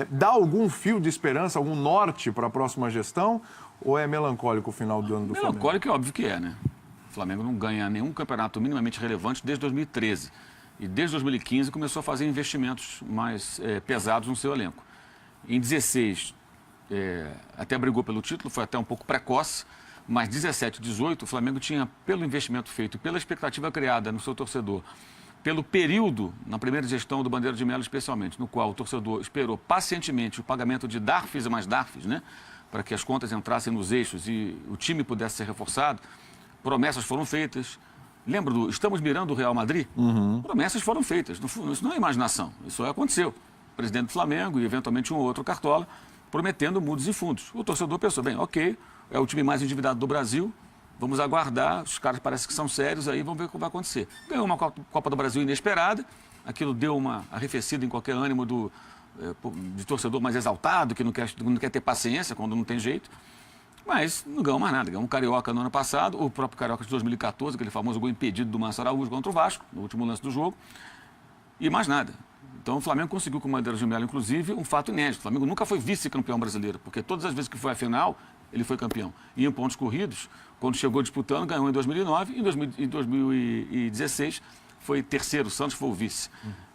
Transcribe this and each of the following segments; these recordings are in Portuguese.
Dá algum fio de esperança, algum norte para a próxima gestão? Ou é melancólico o final do ano do Flamengo? Melancólico é óbvio que é, né? O Flamengo não ganha nenhum campeonato minimamente relevante desde 2013. E desde 2015 começou a fazer investimentos mais pesados no seu elenco. Em 16, até brigou pelo título, foi até um pouco precoce, mas 17 e 18 o Flamengo tinha, pelo investimento feito, pela expectativa criada no seu torcedor, pelo período, na primeira gestão do Bandeira de Melo especialmente, no qual o torcedor esperou pacientemente o pagamento de DARFs e mais DARFs, né? Para que as contas entrassem nos eixos e o time pudesse ser reforçado. Promessas foram feitas. Lembra do estamos mirando o Real Madrid? Promessas foram feitas. Isso não é imaginação, isso aconteceu. O presidente do Flamengo e eventualmente um ou outro cartola prometendo mundos e fundos. O torcedor pensou, bem, ok, é o time mais endividado do Brasil, vamos aguardar, os caras parecem que são sérios, aí vamos ver o que vai acontecer. Ganhou uma Copa do Brasil inesperada, aquilo deu uma arrefecida em qualquer ânimo de torcedor mais exaltado, que não quer ter paciência quando não tem jeito. Mas não ganhou mais nada. Ganhou um Carioca no ano passado, o próprio Carioca de 2014, aquele famoso gol impedido do Márcio Araújo contra o Vasco, no último lance do jogo, e mais nada. Então o Flamengo conseguiu com o Bandeira de Melo, inclusive, um fato inédito. O Flamengo nunca foi vice-campeão brasileiro, porque todas as vezes que foi à final, ele foi campeão. E em pontos corridos, quando chegou disputando, ganhou em 2009, e em 2016 foi terceiro, o Santos foi o vice.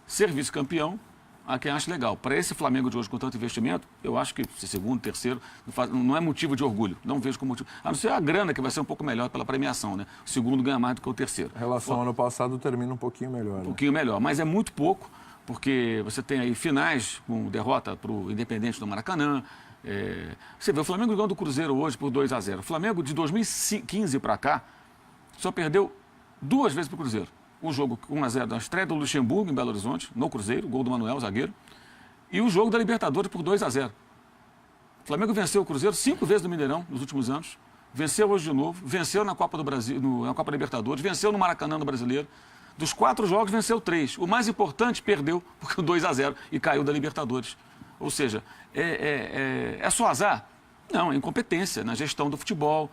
Ser vice-campeão, há quem acha legal. Para esse Flamengo de hoje, com tanto investimento, eu acho que ser segundo, terceiro, não é motivo de orgulho. Não vejo como motivo. A não ser a grana, que vai ser um pouco melhor pela premiação, né? O segundo ganha mais do que o terceiro. A relação ano passado termina um pouquinho melhor. Um pouquinho melhor, mas é muito pouco, porque você tem aí finais com derrota para o Independente do Maracanã. Você vê, o Flamengo ganhou do Cruzeiro hoje por 2-0. O Flamengo, de 2015 para cá, só perdeu 2 vezes para o Cruzeiro. O jogo 1-0 na estreia do Luxemburgo, em Belo Horizonte, no Cruzeiro, gol do Manuel, zagueiro. E o jogo da Libertadores por 2-0. O Flamengo venceu o Cruzeiro 5 vezes no Mineirão nos últimos anos. Venceu hoje de novo. Venceu na Copa do Brasil, na Copa Libertadores. Venceu no Maracanã, no Brasileiro. Dos 4 jogos, venceu 3. O mais importante, perdeu, porque o 2-0 e caiu da Libertadores. Ou seja, é só azar? Não, é incompetência na gestão do futebol,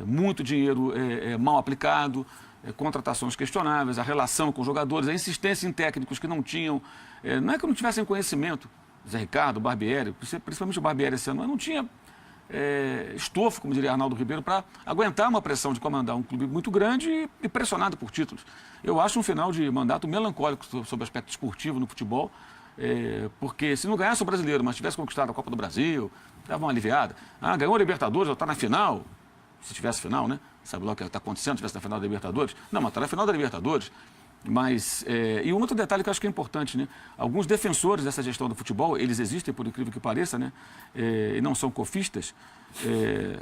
muito dinheiro mal aplicado, contratações questionáveis, a relação com os jogadores, a insistência em técnicos que não tinham, não é que não tivessem conhecimento, Zé Ricardo, Barbieri, principalmente o Barbieri esse ano, mas não tinha estofo, como diria Arnaldo Ribeiro, para aguentar uma pressão de comandar um clube muito grande e pressionado por títulos. Eu acho um final de mandato melancólico sobre o aspecto esportivo no futebol, porque se não ganhasse o brasileiro, mas tivesse conquistado a Copa do Brasil, dava uma aliviada. Ganhou a Libertadores, já está na final. Se tivesse final, né? Sabe lá o que está acontecendo, se tivesse na final da Libertadores? Não, mas está na final da Libertadores. Mas, e um outro detalhe que eu acho que é importante, né? Alguns defensores dessa gestão do futebol, eles existem, por incrível que pareça, né? E não são cofistas,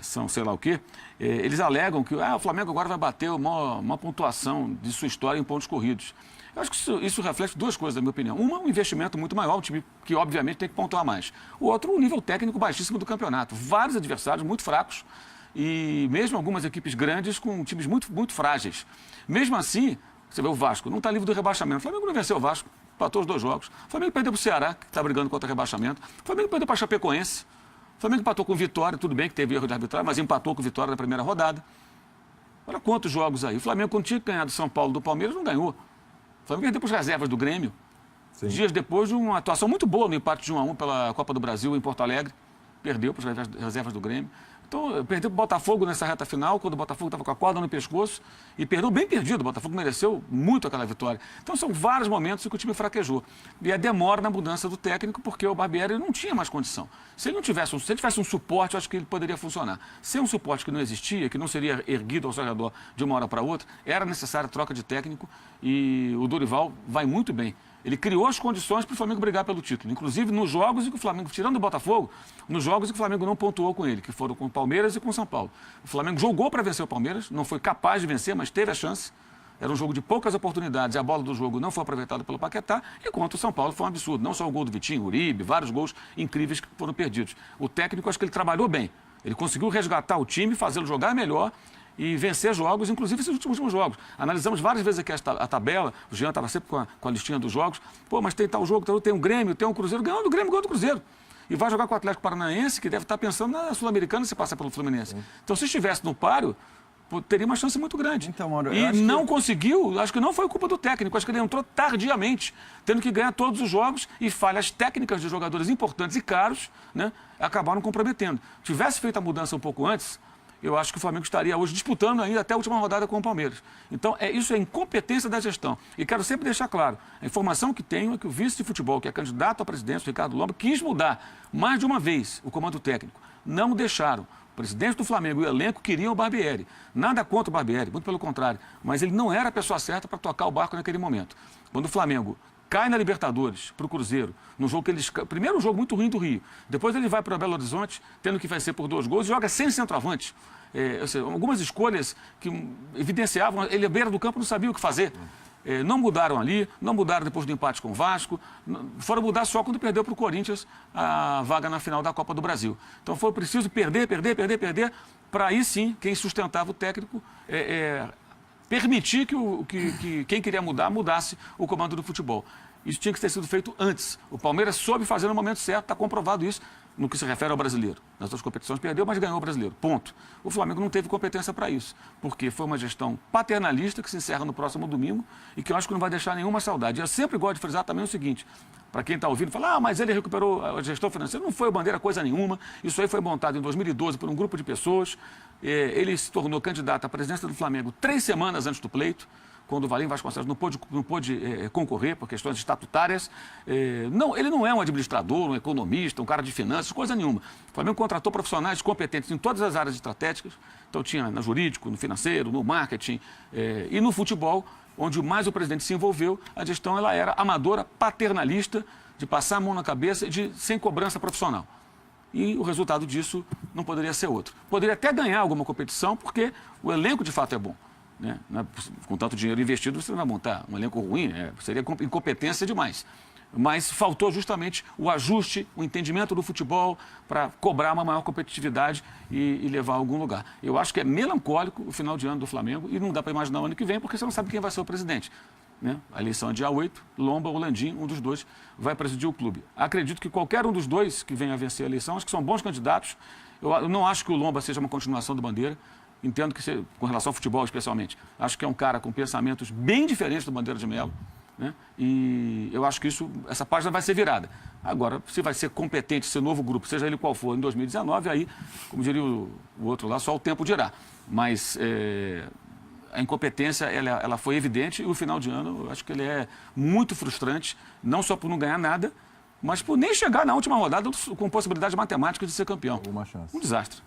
são sei lá o quê. Eles alegam que o Flamengo agora vai bater uma pontuação de sua história em pontos corridos. Eu acho que isso reflete 2 coisas, na minha opinião. Uma, um investimento muito maior, um time que, obviamente, tem que pontuar mais. O outro, um nível técnico baixíssimo do campeonato. Vários adversários muito fracos e mesmo algumas equipes grandes com times muito, muito frágeis. Mesmo assim, você vê o Vasco, não está livre do rebaixamento. O Flamengo não venceu o Vasco, empatou os 2 jogos. O Flamengo perdeu para o Ceará, que está brigando contra o rebaixamento. O Flamengo perdeu para a Chapecoense. O Flamengo empatou com o Vitória, tudo bem que teve erro de arbitragem, mas empatou com o Vitória na primeira rodada. Olha quantos jogos aí. O Flamengo, quando tinha ganhado São Paulo do Palmeiras, não ganhou. O Flamengo perdeu para as reservas do Grêmio. Sim. Dias depois de uma atuação muito boa no empate de 1-1 pela Copa do Brasil em Porto Alegre. Perdeu para as reservas do Grêmio. Então, perdeu para o Botafogo nessa reta final, quando o Botafogo estava com a corda no pescoço, e perdeu bem perdido. O Botafogo mereceu muito aquela vitória. Então, são vários momentos em que o time fraquejou. E a demora na mudança do técnico, porque o Barbieri não tinha mais condição. Se ele tivesse um suporte, eu acho que ele poderia funcionar. Se é um suporte que não existia, que não seria erguido ao seu redor de uma hora para outra, era necessária troca de técnico, e o Dorival vai muito bem. Ele criou as condições para o Flamengo brigar pelo título. Inclusive nos jogos em que o Flamengo, tirando o Botafogo, nos jogos em que o Flamengo não pontuou com ele, que foram com o Palmeiras e com o São Paulo. O Flamengo jogou para vencer o Palmeiras, não foi capaz de vencer, mas teve a chance. Era um jogo de poucas oportunidades, a bola do jogo não foi aproveitada pelo Paquetá, e contra o São Paulo foi um absurdo. Não só o gol do Vitinho, Uribe, vários gols incríveis que foram perdidos. O técnico, acho que ele trabalhou bem. Ele conseguiu resgatar o time, fazê-lo jogar melhor e vencer jogos, inclusive esses últimos jogos. Analisamos várias vezes aqui a tabela, o Jean estava sempre com a listinha dos jogos. Mas tem tal jogo, tem um Grêmio, tem um Cruzeiro, ganhou do Grêmio, ganhou do Cruzeiro. E vai jogar com o Atlético Paranaense, que deve estar pensando na Sul-Americana se passar pelo Fluminense. Sim. Então, se estivesse no páreo, teria uma chance muito grande. Então, Mauro, e não conseguiu, acho que não foi culpa do técnico, acho que ele entrou tardiamente, tendo que ganhar todos os jogos e falhas técnicas de jogadores importantes e caros, né, acabaram comprometendo. Tivesse feito a mudança um pouco antes, eu acho que o Flamengo estaria hoje disputando ainda até a última rodada com o Palmeiras. Então, isso é incompetência da gestão. E quero sempre deixar claro, a informação que tenho é que o vice de futebol, que é candidato à presidência, o Ricardo Lomba, quis mudar mais de uma vez o comando técnico. Não deixaram. O presidente do Flamengo e o elenco queriam o Barbieri. Nada contra o Barbieri, muito pelo contrário. Mas ele não era a pessoa certa para tocar o barco naquele momento. Quando o Flamengo cai na Libertadores para o Cruzeiro, num jogo que eles... Primeiro um jogo muito ruim do Rio. Depois ele vai para o Belo Horizonte, tendo que vencer por 2 gols, e joga sem centroavante. Ou seja, algumas escolhas que evidenciavam, ele à beira do campo não sabia o que fazer. Não mudaram ali, não mudaram depois do empate com o Vasco, foram mudar só quando perdeu para o Corinthians a vaga na final da Copa do Brasil. Então foi preciso perder, para aí sim, quem sustentava o técnico, permitir que quem queria mudar, mudasse o comando do futebol. Isso tinha que ter sido feito antes. O Palmeiras soube fazer no momento certo, está comprovado isso no que se refere ao brasileiro. Nas outras competições perdeu, mas ganhou o brasileiro. Ponto. O Flamengo não teve competência para isso, porque foi uma gestão paternalista que se encerra no próximo domingo e que eu acho que não vai deixar nenhuma saudade. Eu sempre gosto de frisar também o seguinte, para quem está ouvindo, fala, mas ele recuperou a gestão financeira. Não foi o Bandeira coisa nenhuma. Isso aí foi montado em 2012 por um grupo de pessoas. Ele se tornou candidato à presidência do Flamengo 3 semanas antes do pleito, quando o Valim Vasconcelos não pôde concorrer por questões estatutárias. Ele não é um administrador, um economista, um cara de finanças, coisa nenhuma. O Flamengo contratou profissionais competentes em todas as áreas estratégicas. Então tinha no jurídico, no financeiro, no marketing e no futebol, onde mais o presidente se envolveu. A gestão ela era amadora, paternalista, de passar a mão na cabeça e sem cobrança profissional. E o resultado disso não poderia ser outro. Poderia até ganhar alguma competição, porque o elenco de fato é bom. Né? Com tanto dinheiro investido, você não vai montar um elenco ruim, seria incompetência demais. Mas faltou justamente o ajuste, o entendimento do futebol para cobrar uma maior competitividade e levar a algum lugar. Eu acho que é melancólico o final de ano do Flamengo e não dá para imaginar o ano que vem, porque você não sabe quem vai ser o presidente. Né? A eleição é dia 8, Lomba ou Landim, um dos dois vai presidir o clube. Acredito que qualquer um dos dois que venha a vencer a eleição, acho que são bons candidatos. Eu não acho que o Lomba seja uma continuação do Bandeira. Entendo que, com relação ao futebol especialmente, acho que é um cara com pensamentos bem diferentes do Bandeira de Melo, né? E eu acho que essa página vai ser virada. Agora, se vai ser competente esse novo grupo, seja ele qual for, em 2019, aí, como diria o outro lá, só o tempo dirá. Mas a incompetência, ela foi evidente e o final de ano, eu acho que ele é muito frustrante, não só por não ganhar nada, mas por nem chegar na última rodada com possibilidade matemática de ser campeão. Alguma chance. Um desastre.